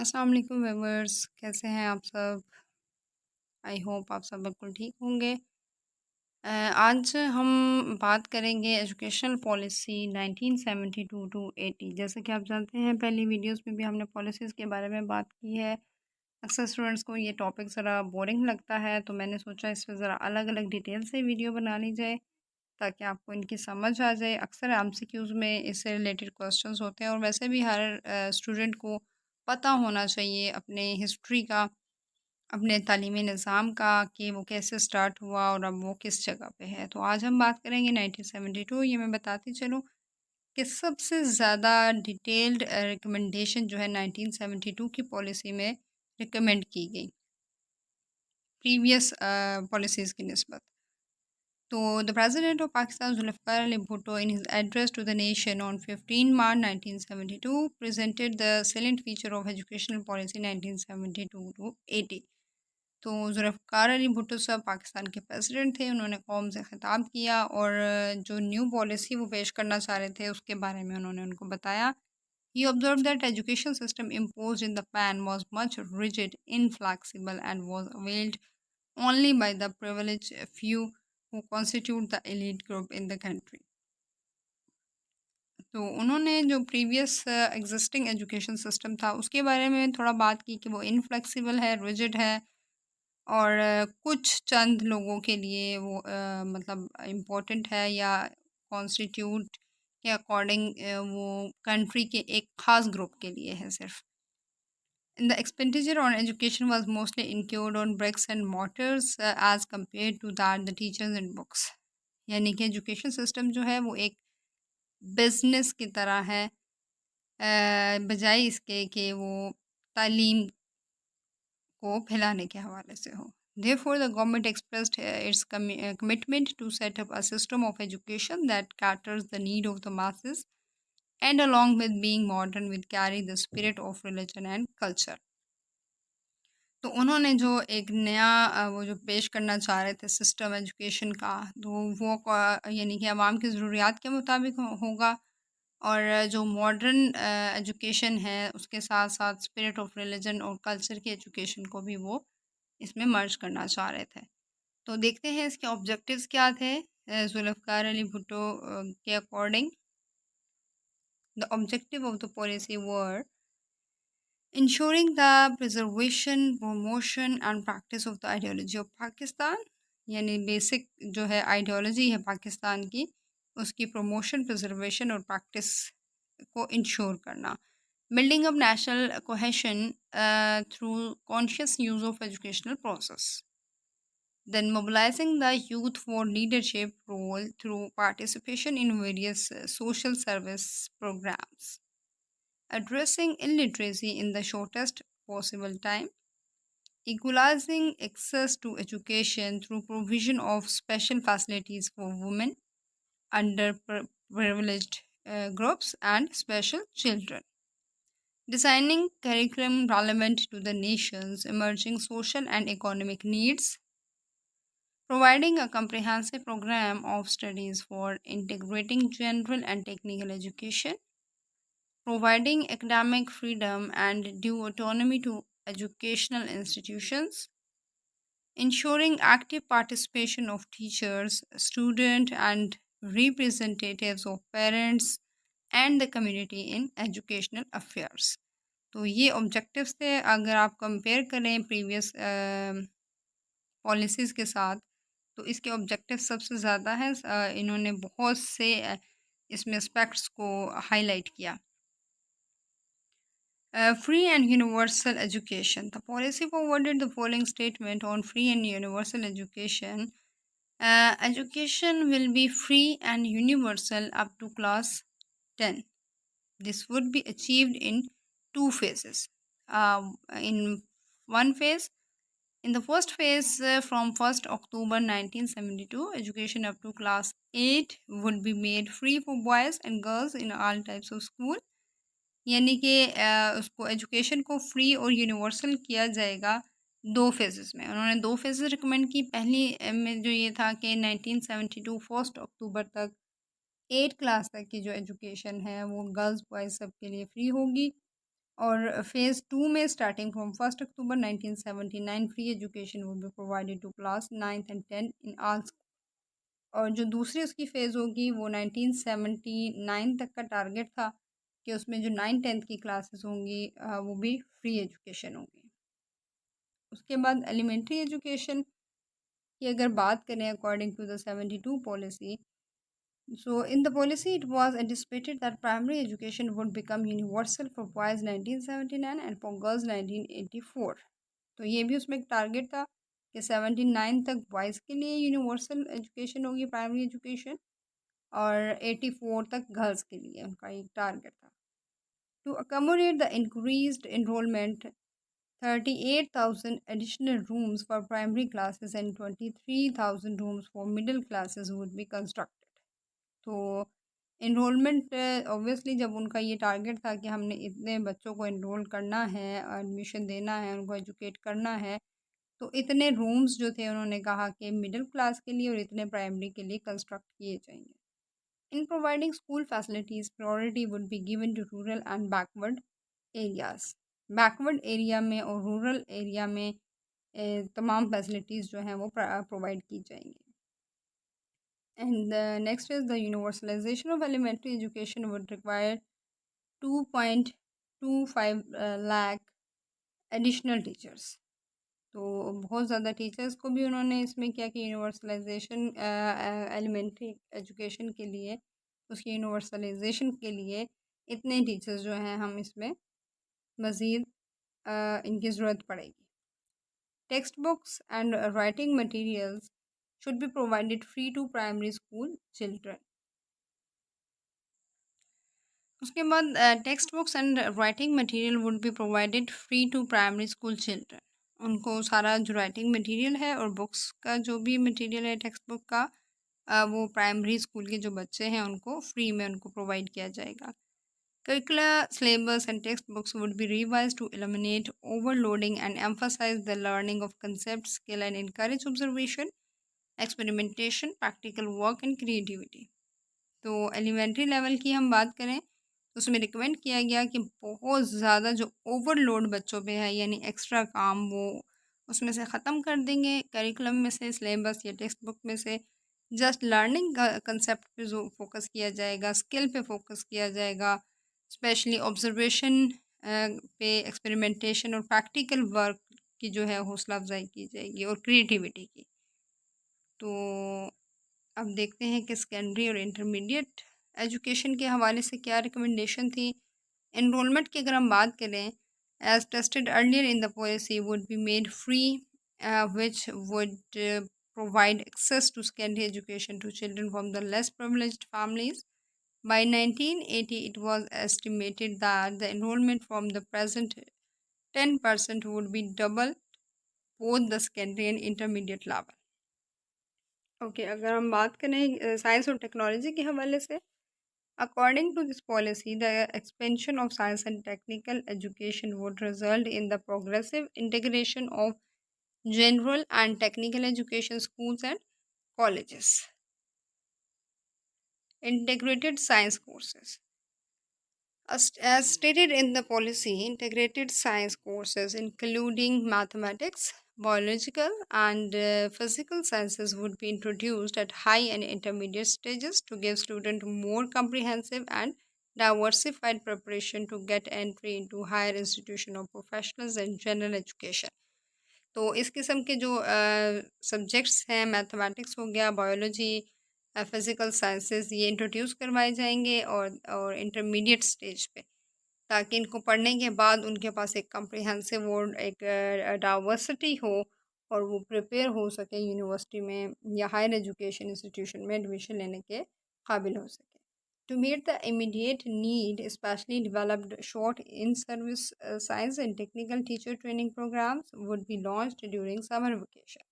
अस्सलाम वालेकुम व्यूअर्स, कैसे हैं आप सब? आई होप आप सब बिल्कुल ठीक होंगे। आज हम बात करेंगे एजुकेशनल पॉलिसी 1972 टू 80। जैसे कि आप जानते हैं पहली वीडियोस में भी हमने पॉलिसीज़ के बारे में बात की है। अक्सर स्टूडेंट्स को ये टॉपिक ज़रा बोरिंग लगता है, तो मैंने सोचा इस पे ज़रा अलग-अलग डिटेल से वीडियो बना ली जाए ताकि आपको इनकी समझ आ जाए। अक्सर एमसीक्यूज़ में इससे रिलेटेड क्वेश्चंस होते हैं और वैसे भी हर स्टूडेंट को पता होना चाहिए अपने हिस्ट्री का, अपने तालीमी निज़ाम का कि वो कैसे स्टार्ट हुआ और अब वो किस जगह पे है। तो आज हम बात करेंगे 1972। ये मैं बताती चलूँ कि सबसे ज़्यादा डिटेल्ड रिकमेंडेशन जो है 1972 की पॉलिसी में रिकमेंड की गई प्रीवियस पॉलिसीज़ की निस्बत। So, the President of Pakistan, Zulfikar Ali Bhutto, in his address to the nation on 15 March 1972, presented the salient feature of educational policy 1972 to 80. तो जुल्फ़िकार अली भुट्टो साहब पाकिस्तान के प्रेसिडेंट थे। उन्होंने कौम से ख़िताब किया और जो न्यू पॉलिसी वो पेश करना चाह रहे थे उसके बारे में उन्होंने उनको बताया। He observed that education system imposed in the pan was much rigid, inflexible, and was availed only by the privileged few who constitute the elite group in the country. तो उन्होंने जो प्रीवियस एग्जिस्टिंग एजुकेशन सिस्टम था उसके बारे में थोड़ा बात की कि वो इनफ्लेक्सिबल है, रिजिड है और कुछ चंद लोगों के लिए वो मतलब इम्पोर्टेंट है या कॉन्स्टिट्यूट के अकॉर्डिंग वो कंट्री के एक ख़ास ग्रुप के लिए है सिर्फ। And the expenditure on education was mostly incurred on bricks and mortars as compared to that the teachers and books. यानी कि एजुकेशन सिस्टम जो है वो एक बिजनेस की तरह है, बजाय इसके कि वो तालीम को फैलाने के हवाले से हो। Therefore, the government expressed its commitment to set up a system of education that caters the need of the masses and along with being modern will carry the spirit of religion and culture. तो उन्होंने जो एक नया वो जो पेश करना चाह रहे थे सिस्टम एजुकेशन का, तो वो यानी कि आवाम की ज़रूरियात के मुताबिक होगा और जो मॉडर्न एजुकेशन है उसके साथ साथ स्पिरिट ऑफ रिलीजन और कल्चर की एजुकेशन को भी वो इसमें मर्ज करना चाह रहे थे। तो देखते हैं इसके ऑब्जेक्टिव्स क्या थे जुल्फ़िकार अली भुट्टो के according. The objective of the policy were ensuring the preservation, promotion and practice of the ideology of Pakistan, यानी बेसिक जो है आइडियोलॉजी है पाकिस्तान की उसकी प्रमोशन, प्रिजर्वेशन और प्रैक्टिस को इंश्योर करना। Building up national cohesion through conscious use of educational process, then mobilizing the youth for leadership role through participation in various social service programs, addressing illiteracy in the shortest possible time, equalizing access to education through provision of special facilities for women, underprivileged groups, and special children, designing curriculum relevant to the nation's emerging social and economic needs, providing a comprehensive program of studies for integrating general and technical education, providing academic freedom and due autonomy to educational institutions, ensuring active participation of teachers, students, and representatives of parents and the community in educational affairs. तो ये objectives थे। अगर आप compare करें previous policies के साथ तो इसके ऑब्जेक्टिव सबसे ज़्यादा हैं। इन्होंने बहुत से इसमें एस्पेक्ट्स को हाईलाइट किया। Free and universal education. The policy forwarded the following statement on free and universal education. Education will be free and universal up to class 10. This would be achieved in two phases. In one phase, in the first phase, from 1st October 1972, education up to class 8 would be made free for boys and girls in all types of school. यानी कि उसको education को free और universal किया जाएगा दो phases में। उन्होंने दो फेजेस रिकमेंड की। पहली में जो ये था कि 1972 1 अक्टूबर तक 8 क्लास तक की जो एजुकेशन है वो गर्ल्स बॉयज़ सब के लिए फ्री होगी और फेज़ 2 में starting from 1 October 1979 free education would be provided to class 9th and 10th in all. और जो दूसरी उसकी फ़ेज़ होगी वो 1979 तक का टारगेट था कि उसमें जो 9th-10th की क्लासेस होंगी वो भी फ्री एजुकेशन होगी। उसके बाद एलिमेंट्री एजुकेशन की अगर बात करें according to the 72 policy, so in the policy it was anticipated that primary education would become universal for boys 1979 and for girls 1984। तो ये भी उसमें एक टारगेट था कि 79 तक बॉयज़ के लिए यूनिवर्सल एजुकेशन होगी प्राइमरी एजुकेशन, और 84 तक गर्ल्स के लिए उनका एक टारगेट था। To accommodate the increased enrollment 38,000 additional rooms for primary classes and 23,000 rooms for middle classes would be constructed। तो इनरोलमेंट ऑब्वियसली जब उनका ये टारगेट था कि हमने इतने बच्चों को इनरोल करना है, एडमिशन देना है, उनको एजुकेट करना है, तो इतने रूम्स जो थे उन्होंने कहा कि मिडिल क्लास के लिए और इतने प्राइमरी के लिए कंस्ट्रक्ट किए जाएंगे। In providing school facilities priority would be given to rural and backward areas. Backward area में और रूरल एरिया में तमाम फैसिलिटीज़ जो हैं वो प्रोवाइड की जाएंगी। And the next is the universalization of elementary education would require 2.25 lakh additional teachers। तो बहुत ज़्यादा टीचर्स को भी उन्होंने इसमें किया कि यूनिवर्सलाइजेशन एलिमेंट्री एजुकेशन के लिए, उसकी यूनिवर्सलाइजेशन के लिए इतने टीचर्स जो हैं हम इसमें मज़ीद इनकी ज़रूरत पड़ेगी। Text books and writing materials should be provided free to primary school children। उसके बाद text books and writing material would be provided free to primary school children. उनको सारा जो राइटिंग मटेरियल है और बुक्स का जो भी मटेरियल है टेक्स्ट बुक का, वो प्राइमरी स्कूल के जो बच्चे हैं उनको फ्री में उनको प्रोवाइड किया जाएगा। Curricula, syllabus and textbooks would be revised to eliminate overloading and emphasize the learning of concepts, skill and encourage observation, experimentation, practical work and creativity। तो एलिमेंट्री लेवल की हम बात करें तो उसमें रिकमेंड किया गया कि बहुत ज़्यादा जो ओवरलोड बच्चों पे है यानी एक्स्ट्रा काम, वो उसमें से ख़त्म कर देंगे। करिकुलम में से, सिलेबस या टेक्स्ट बुक में से जस्ट लर्निंग कंसेप्ट पे जो फोकस किया जाएगा, स्किल पे फोकस किया जाएगा, स्पेशली ऑब्जर्वेशन पे, एक्सपेरिमेंटेशन और प्रैक्टिकल वर्क की जो है हौसला अफजाई की जाएगी और क्रिएटिविटी की। तो अब देखते हैं कि सेकेंडरी और इंटरमीडिएट एजुकेशन के हवाले से क्या रिकमेंडेशन थी। एनरोलमेंट की अगर हम बात करें, as tested earlier in the policy would be made free which would provide access to secondary education to children from the less privileged families। By 1980, it was estimated that the enrollment from the present 10% would be double both the secondary and intermediate level। Okay, अगर हम बात करें science और technology के हवाले से, according to this policy the expansion of science and technical education would result in the progressive integration of general and technical education schools and colleges, integrated science courses. As stated in the policy, integrated science courses including mathematics, biological, and physical sciences would be introduced at high and intermediate stages to give students more comprehensive and diversified preparation to get entry into higher institution of professionals and general education। तो इस किस्म के जो subjects हैं, mathematics हो गया, biology, physical sciences, ये introduce करवाए जाएंगे और इंटरमीडिएट स्टेज पे, ताकि इनको पढ़ने के बाद उनके पास एक कम्प्रिहेंसिव और एक डाइवर्सिटी हो और वो प्रिपेयर हो सके यूनिवर्सिटी में या हायर एजुकेशन इंस्टीट्यूशन में एडमिशन लेने के काबिल हो सके। To meet the immediate need, specially developed short in-service science and technical teacher training programs would be launched during summer vacation।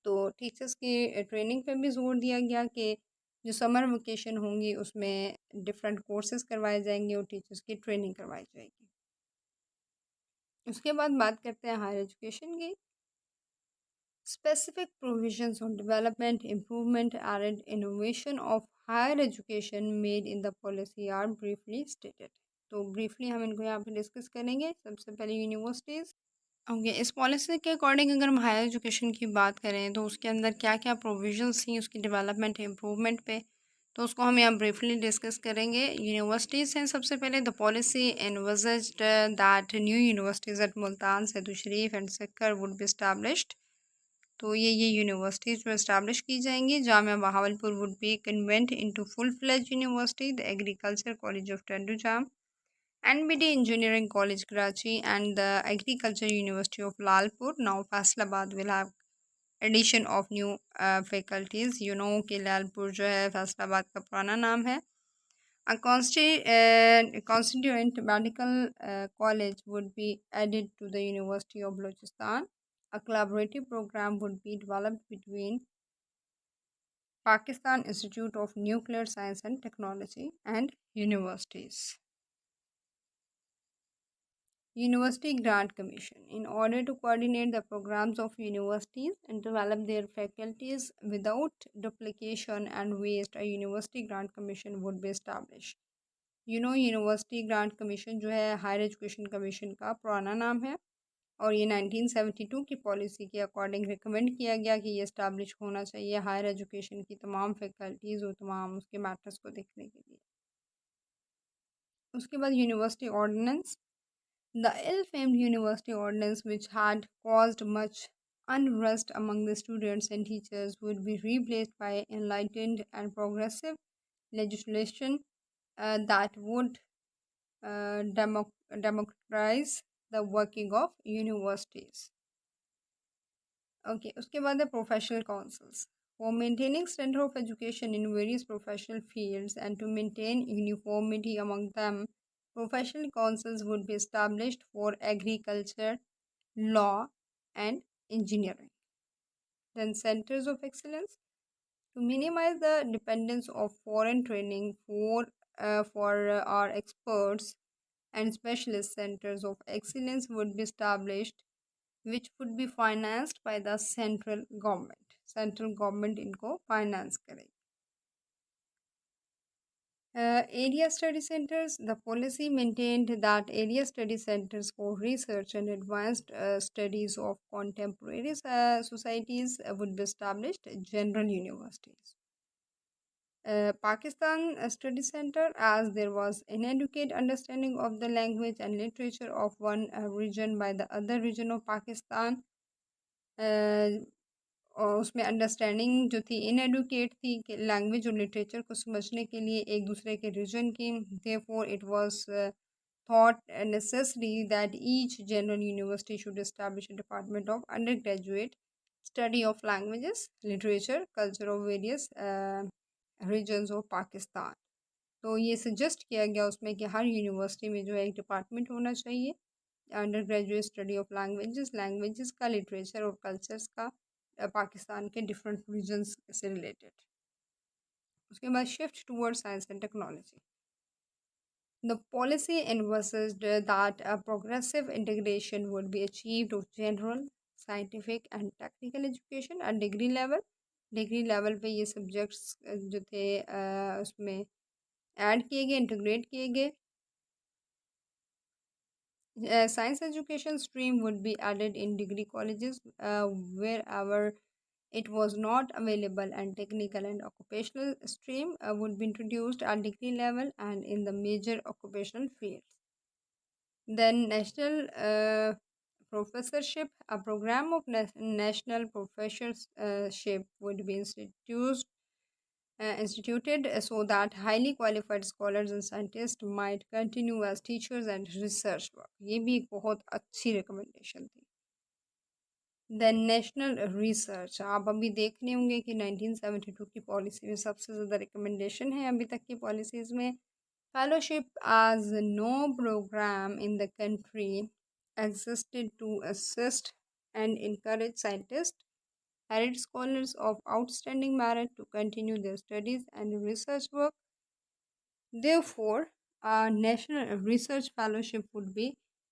तो टीचर्स की ट्रेनिंग पे भी जोर दिया गया कि जो समर वेकेशन होंगी उसमें डिफरेंट कोर्सेज करवाए जाएंगे और टीचर्स की ट्रेनिंग करवाई जाएगी। उसके बाद बात करते हैं हायर एजुकेशन की। Specific provisions on development, improvement, and innovation of higher education made in the policy are briefly stated। तो ब्रीफली हम इनको यहाँ पे डिस्कस करेंगे। सबसे पहले यूनिवर्सिटीज़। ओके, इस पॉलिसी के अकॉर्डिंग अगर हम हायर एजुकेशन की बात करें तो उसके अंदर क्या-क्या प्रोविजंस थी उसकी डेवलपमेंट इम्प्रूवमेंट पे, तो उसको हम यहाँ ब्रीफली डिस्कस करेंगे। यूनिवर्सिटीज़ हैं सबसे पहले। The policy envisaged that new universities at Multan, Syed Sharif and Sukkur would be established. तो ये यूनिवर्सिटीज़ जो इस्टेब्लिश की जाएंगी। Jamia Bahawalpur would be converted into full fledged university. The agriculture college of Tandojam, NBD Engineering College Karachi, and the Agriculture University of Lalpur. Now Faisalabad will have addition of new faculties. You know कि लालपुर जो है फैसलाबाद का पुराना नाम है। A constituent medical college would be added to the University of Balochistan. A collaborative program would be developed between Pakistan Institute of Nuclear Science and Technology and universities. University Grant Commission. In order to coordinate the programs of universities and develop their faculties without duplication and waste, a University Grant Commission would be established. University grant commission जो है higher education commission का पुराना नाम है, और ये 1972 की policy के अकॉर्डिंग रिकमेंड किया गया कि ये इस्टेब्लिश होना चाहिए हायर एजुकेशन की तमाम फैकल्टीज़ और तमाम उसके मैटर्स को देखने के लिए। उसके बाद university ordinance. The ill-famed university ordinance, which had caused much unrest among the students and teachers, would be replaced by enlightened and progressive legislation that would democratize the working of universities. Okay, उसके बाद है professional councils. For maintaining standard of education in various professional fields and to maintain uniformity among them, professional councils would be established for agriculture, law, and engineering. Then centers of excellence. To minimize the dependence of foreign training for our experts and specialist centers of excellence would be established, which would be financed by the central government. Central government इनको finance करेगी. Area study centers. The policy maintained that area study centers for research and advanced studies of contemporary societies would be established. General universities. Pakistan Study Center, as there was inadequate understanding of the language and literature of one region by the other region of Pakistan. और उसमें understanding जो थी inadequate थी कि language और literature को समझने के लिए एक दूसरे के रीजन की। Therefore it was thought necessary that each general university should establish a department of undergraduate study of languages, literature, culture of various regions of Pakistan. तो ये सजेस्ट किया गया उसमें कि हर यूनिवर्सिटी में जो है एक डिपार्टमेंट होना चाहिए under graduate study of languages का, लिटरेचर और कल्चर्स का, पाकिस्तान के डिफरेंट रीजन्स से रिलेटेड। उसके बाद shift toward science and technology. The policy envisaged that a progressive integration would be achieved of general, scientific and technical education at degree level. Degree level पे ये subjects जो थे उसमें ऐड किए गए, इंटीग्रेट किए गए। Science education stream would be added in degree colleges wherever it was not available, and technical and occupational stream would be introduced at degree level and in the major occupational fields. Then national professorship, a program of national professorship would be instituted so that highly qualified scholars and scientists might continue as teachers and research work. ये भी एक बहुत अच्छी recommendation थी। Then national research, आप अभी देख रहे होंगे कि 1972 की पॉलिसी में सबसे ज़्यादा रिकमेंडेशन है अभी तक की पॉलिसीज़ में। Fellowship as no program in the country existed to assist and encourage scientists, heritage scholars of outstanding merit to continue their studies and research work. Therefore, a national research fellowship would be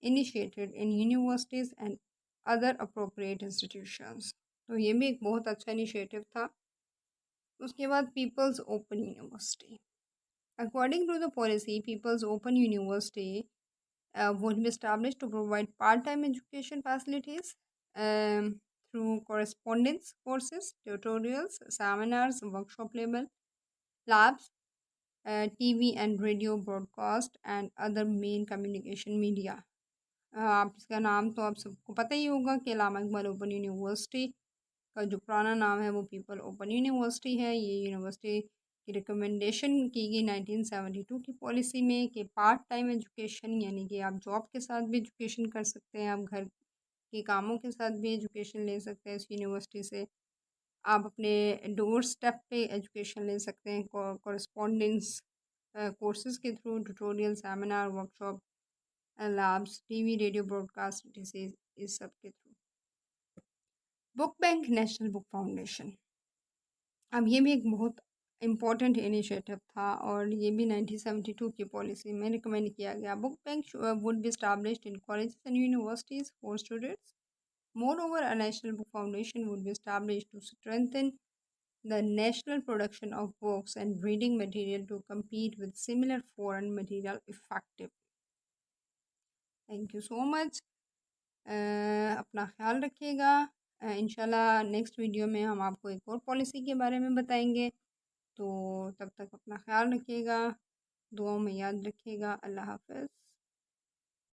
initiated in universities and other appropriate institutions. तो ये भी एक बहुत अच्छा initiative था। उसके बाद people's open university. According to the policy, People's Open University would be established to provide part-time education facilities um, through correspondence courses, tutorials, seminars, workshop level labs, TV and radio broadcast, and other main communication media. आप इसका नाम तो आप सबको पता ही होगा कि अल्लामा Iqbal open university का जो पुराना नाम है वो पीपल ओपन यूनिवर्सिटी है। ये यूनिवर्सिटी की रिकमेंडेशन की गई 1972 की पॉलिसी में कि पार्ट टाइम एजुकेशन, यानी कि आप जॉब के साथ भी एजुकेशन कर सकते हैं, आप घर के कामों के साथ भी एजुकेशन ले सकते हैं इस यूनिवर्सिटी से। आप अपने डोर स्टेप पे एजुकेशन ले सकते हैं कॉरस्पॉन्डेंस कोर्सेज के through, tutorial, seminar, workshop, labs, TV, radio broadcast, disease, इस सब के through. Book bank national book foundation, अब ये भी एक बहुत इम्पोर्टेंट इनिशिएटिव था और ये भी 1972 की पॉलिसी में रिकमेंड किया गया। Book bank would be established in colleges and universities for students. Moreover, a national book foundation would be established to strengthen the national production of books and reading material to compete with similar foreign material effectively. Thank you so much. अपना ख्याल रखिएगा। इंशाल्लाह next video में हम आपको एक और policy के बारे में बताएंगे। तो तब तक अपना ख्याल रखिएगा, दुआओं में याद रखिएगा। अल्लाह हाफ़िज़।